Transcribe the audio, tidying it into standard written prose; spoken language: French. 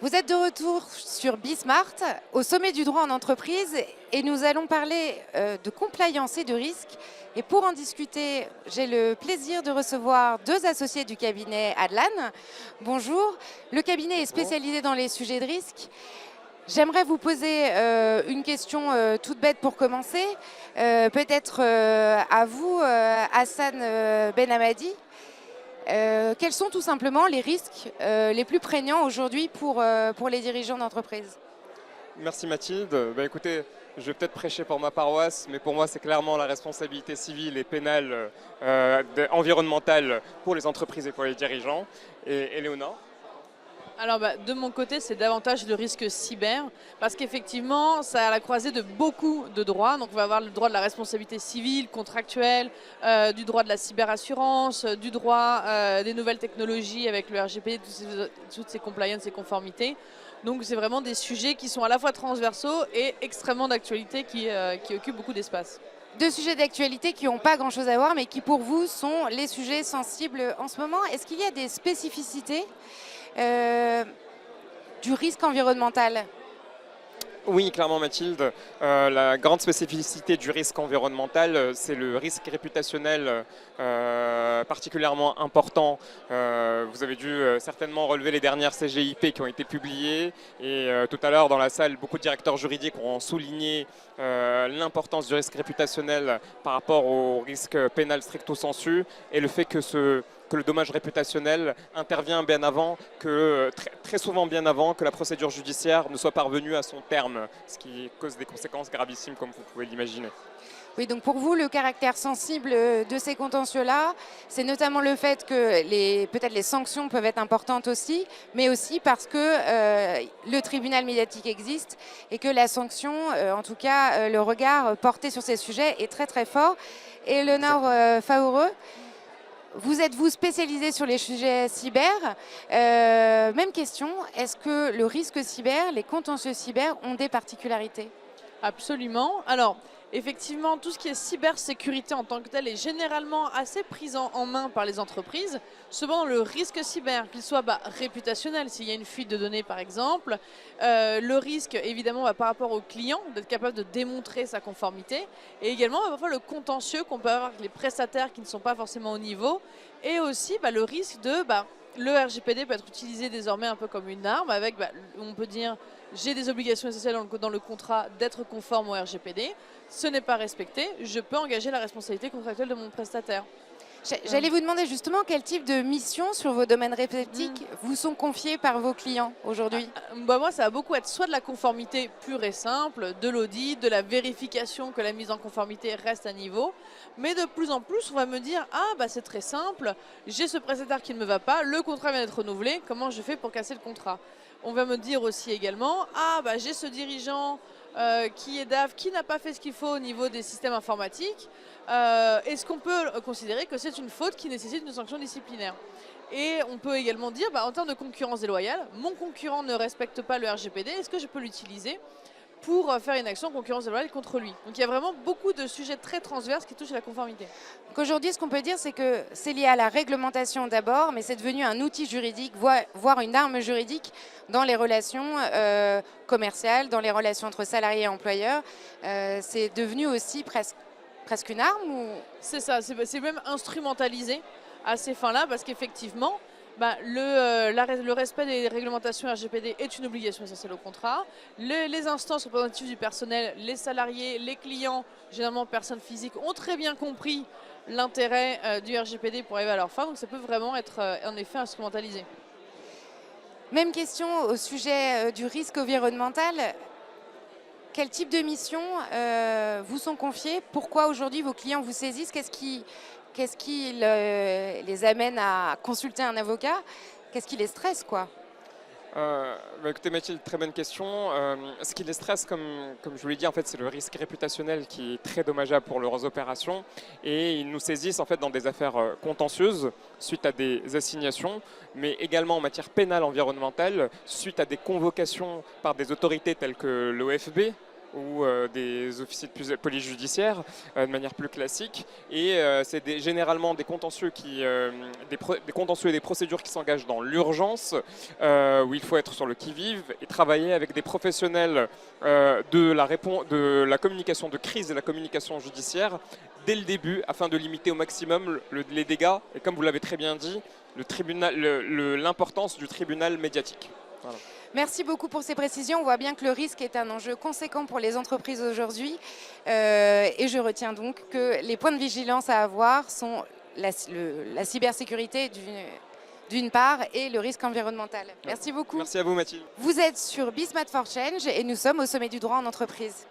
Vous êtes de retour sur Bismart, au sommet du droit en entreprise, et nous allons parler de compliance et de risque. Et pour en discuter, j'ai le plaisir de recevoir deux associés du cabinet Adlan. Bonjour, le cabinet est spécialisé dans les sujets de risque. J'aimerais vous poser une question toute bête pour commencer, peut-être à vous, Hassan Benhamadi. Quels sont tout simplement les risques les plus prégnants aujourd'hui pour les dirigeants d'entreprise? Merci Mathilde. Écoutez, je vais peut-être prêcher pour ma paroisse, mais pour moi c'est clairement la responsabilité civile et pénale environnementale pour les entreprises et pour les dirigeants. Et Léonore? Alors de mon côté, c'est davantage le risque cyber, parce qu'effectivement, ça a la croisée de beaucoup de droits. Donc on va avoir le droit de la responsabilité civile, contractuelle, du droit de la cyberassurance, du droit des nouvelles technologies avec le RGPD, toutes ces compliance et conformités. Donc c'est vraiment des sujets qui sont à la fois transversaux et extrêmement d'actualité qui occupent beaucoup d'espace. Deux sujets d'actualité qui n'ont pas grand-chose à voir, mais qui pour vous sont les sujets sensibles en ce moment. Est-ce qu'il y a des spécificités du risque environnemental? Oui, clairement Mathilde. La grande spécificité du risque environnemental, c'est le risque réputationnel particulièrement important. Vous avez dû certainement relever les dernières CGIP qui ont été publiées. Et tout à l'heure dans la salle, beaucoup de directeurs juridiques ont souligné l'importance du risque réputationnel par rapport au risque pénal stricto sensu et le fait que le dommage réputationnel intervient bien avant, très souvent bien avant que la procédure judiciaire ne soit parvenue à son terme, ce qui cause des conséquences gravissimes comme vous pouvez l'imaginer. Oui, donc pour vous, le caractère sensible de ces contentieux-là, c'est notamment le fait que peut-être les sanctions peuvent être importantes aussi, mais aussi parce que le tribunal médiatique existe et que la sanction, en tout cas le regard porté sur ces sujets est très très fort. Et Léonore Faoureux, vous êtes-vous spécialisé sur les sujets cyber? Même question, est-ce que le risque cyber, les contentieux cyber ont des particularités? Absolument. Alors, effectivement, tout ce qui est cybersécurité en tant que tel est généralement assez pris en main par les entreprises. Cependant, le risque cyber, qu'il soit réputationnel, s'il y a une fuite de données par exemple, le risque évidemment par rapport au client, d'être capable de démontrer sa conformité, et également parfois le contentieux qu'on peut avoir avec les prestataires qui ne sont pas forcément au niveau, et aussi le risque de... le RGPD peut être utilisé désormais un peu comme une arme avec, on peut dire, j'ai des obligations essentielles dans le contrat d'être conforme au RGPD, ce n'est pas respecté, je peux engager la responsabilité contractuelle de mon prestataire. J'allais vous demander justement quel type de missions sur vos domaines respectifs vous sont confiées par vos clients aujourd'hui? Moi, ça va beaucoup être soit de la conformité pure et simple, de l'audit, de la vérification que la mise en conformité reste à niveau. Mais de plus en plus, on va me dire, c'est très simple, j'ai ce prestataire qui ne me va pas, le contrat vient d'être renouvelé, comment je fais pour casser le contrat? On va me dire aussi également, j'ai ce dirigeant qui est DAF, qui n'a pas fait ce qu'il faut au niveau des systèmes informatiques. Est-ce qu'on peut considérer que c'est une faute qui nécessite une sanction disciplinaire? Et on peut également dire, en termes de concurrence déloyale, mon concurrent ne respecte pas le RGPD, est-ce que je peux l'utiliser pour faire une action concurrence déloyale contre lui? Donc il y a vraiment beaucoup de sujets très transverses qui touchent à la conformité. Aujourd'hui, ce qu'on peut dire, c'est que c'est lié à la réglementation d'abord, mais c'est devenu un outil juridique, voire une arme juridique dans les relations commerciales, dans les relations entre salariés et employeurs. C'est devenu aussi presque une arme ou... C'est ça, c'est même instrumentalisé à ces fins-là, parce qu'effectivement, le respect des réglementations RGPD est une obligation essentielle au contrat. Les instances représentatives du personnel, les salariés, les clients, généralement personnes physiques, ont très bien compris l'intérêt du RGPD pour arriver à leur fin, donc ça peut vraiment être en effet instrumentalisé. Même question au sujet du risque environnemental. Quel type de missions vous sont confiées? Pourquoi aujourd'hui vos clients vous saisissent? Qu'est-ce qui les amène à consulter un avocat? Qu'est-ce qui les stresse, quoi? Écoutez Mathilde, très bonne question. Ce qui les stresse, comme je vous l'ai dit, en fait, c'est le risque réputationnel qui est très dommageable pour leurs opérations. Et ils nous saisissent en fait dans des affaires contentieuses suite à des assignations, mais également en matière pénale environnementale suite à des convocations par des autorités telles que l'OFB, ou des officiers de police judiciaire de manière plus classique. Et c'est généralement des contentieux, des contentieux et des procédures qui s'engagent dans l'urgence, où il faut être sur le qui-vive et travailler avec des professionnels de la communication de crise et la communication judiciaire dès le début, afin de limiter au maximum les dégâts et, comme vous l'avez très bien dit, l'importance du tribunal médiatique. Voilà. Merci beaucoup pour ces précisions. On voit bien que le risque est un enjeu conséquent pour les entreprises aujourd'hui. Et je retiens donc que les points de vigilance à avoir sont la cybersécurité d'une part et le risque environnemental. Merci beaucoup. Merci à vous, Mathilde. Vous êtes sur Be Smart for Change et nous sommes au sommet du droit en entreprise.